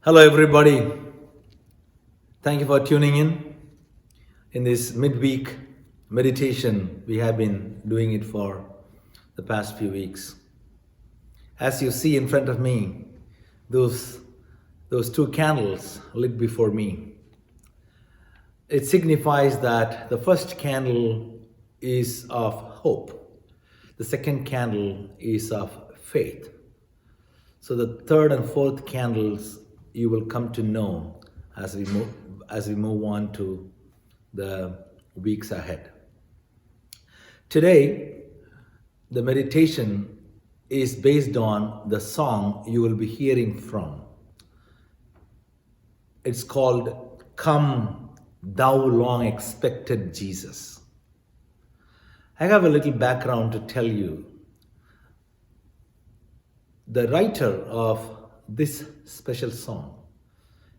Hello, everybody. Thank you for tuning in this midweek meditation. We have been doing it for the past few weeks. As you see in front of me, those two candles lit before me. It signifies that the first candle is of hope. The second candle is of faith. So the third and fourth candles you will come to know as we move on to the weeks ahead. Today, the meditation is based on the song you will be hearing from. It's called Come, Thou Long Expected Jesus. I have a little background to tell you. The writer of this special song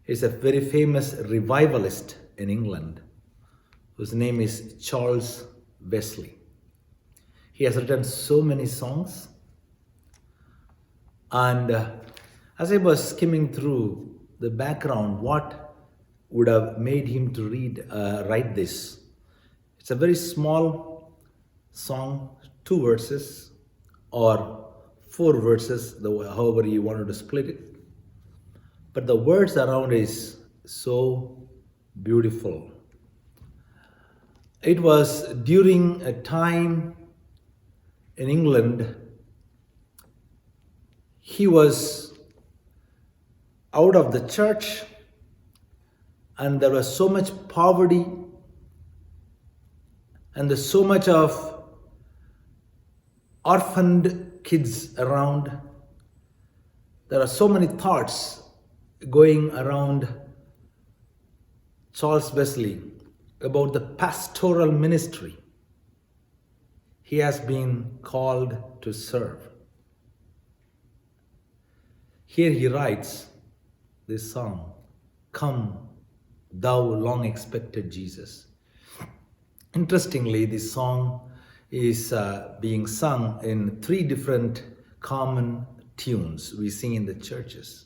is a very famous revivalist in England whose name is Charles Wesley. He has written so many songs, and as I was skimming through the background, what would have made him to write this? It's a very small song, 2 verses or 4 verses, however you wanted to split it. But the words around is so beautiful. It was during a time in England, he was out of the church and there was so much poverty and there's so much of orphaned kids around. There are so many thoughts going around Charles Wesley about the pastoral ministry he has been called to serve. Here he writes this song, Come, Thou Long Expected Jesus. Interestingly, this song is being sung in 3 different common tunes we sing in the churches.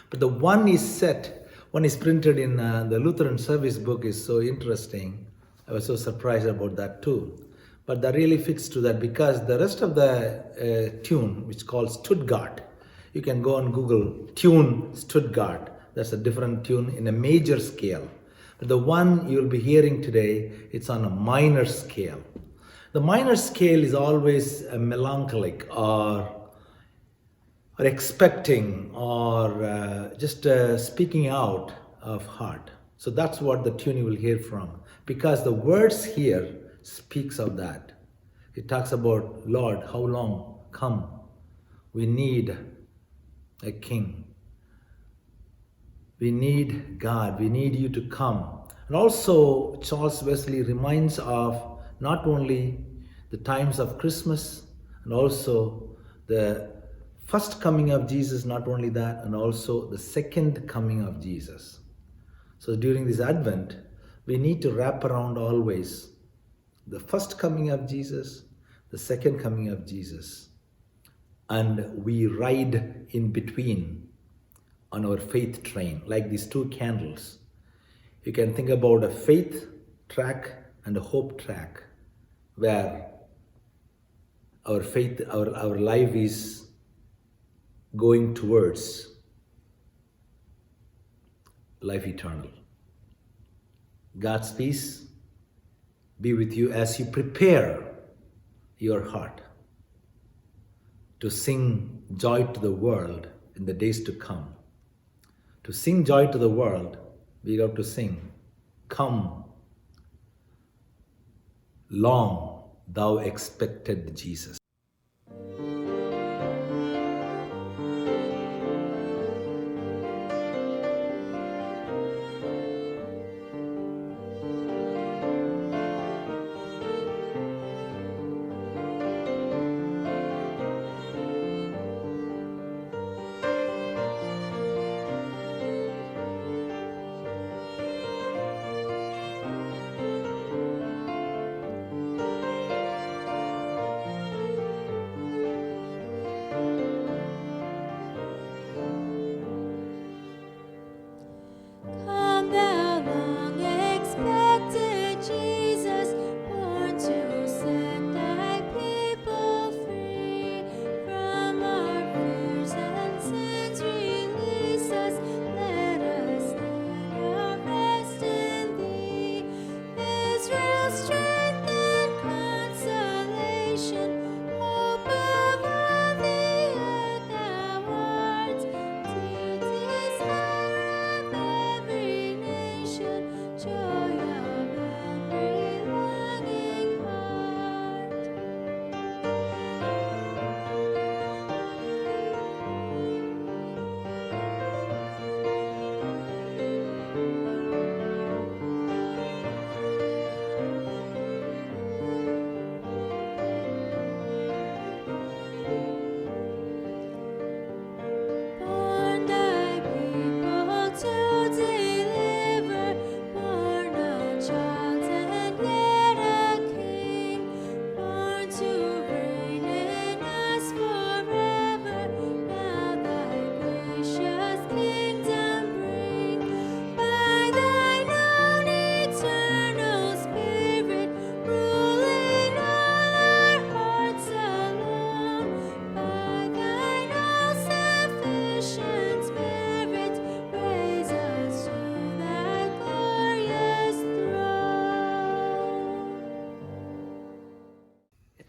But the one is printed in the Lutheran service book is so interesting. I was so surprised about that too. But that really fits to that because the rest of the tune, which is called Stuttgart, you can go on Google, tune Stuttgart. That's a different tune in a major scale. But the one you'll be hearing today, it's on a minor scale. The minor scale is always a melancholic or expecting or just speaking out of heart. So that's what the tune you will hear from. Because the words here speaks of that. It talks about, Lord, how long? Come. We need a king. We need God. We need you to come. And also, Charles Wesley reminds of not only the times of Christmas and also the first coming of Jesus, not only that, and also the second coming of Jesus. So during this Advent, we need to wrap around always the first coming of Jesus, the second coming of Jesus, and we ride in between on our faith train, like these 2 candles. You can think about a faith track and a hope track, where our faith, our life is going towards life eternal. God's peace be with you as you prepare your heart to sing joy to the world in the days to come. To sing joy to the world, we have to sing, Come, long thou expected Jesus.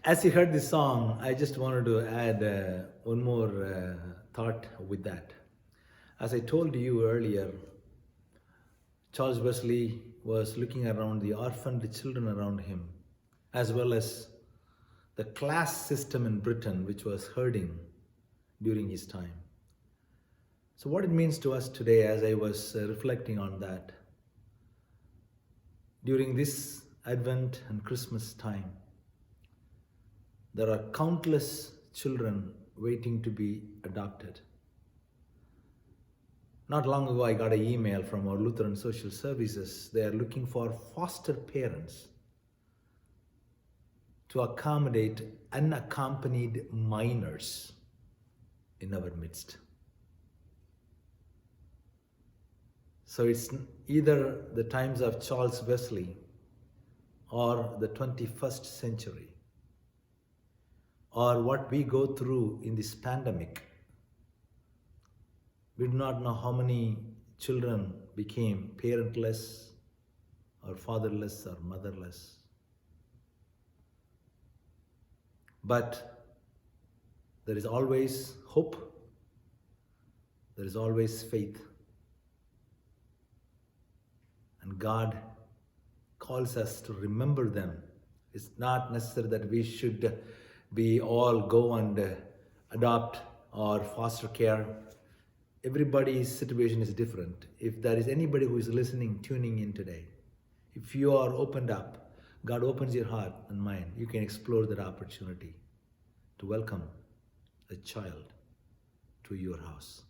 As you heard this song, I just wanted to add one more thought with that. As I told you earlier, Charles Wesley was looking around the orphaned children around him, as well as the class system in Britain, which was hurting during his time. So, what it means to us today, as I was reflecting on that, during this Advent and Christmas time, there are countless children waiting to be adopted. Not long ago, I got an email from our Lutheran Social Services. They are looking for foster parents to accommodate unaccompanied minors in our midst. So it's either the times of Charles Wesley or the 21st century, or what we go through in this pandemic. We do not know how many children became parentless or fatherless or motherless. But there is always hope. There is always faith. And God calls us to remember them. It's not necessary that we should be all go and adopt or foster care. Everybody's situation is different. If there is anybody who is listening, tuning in today, if you are opened up, God opens your heart and mind, you can explore that opportunity to welcome a child to your house.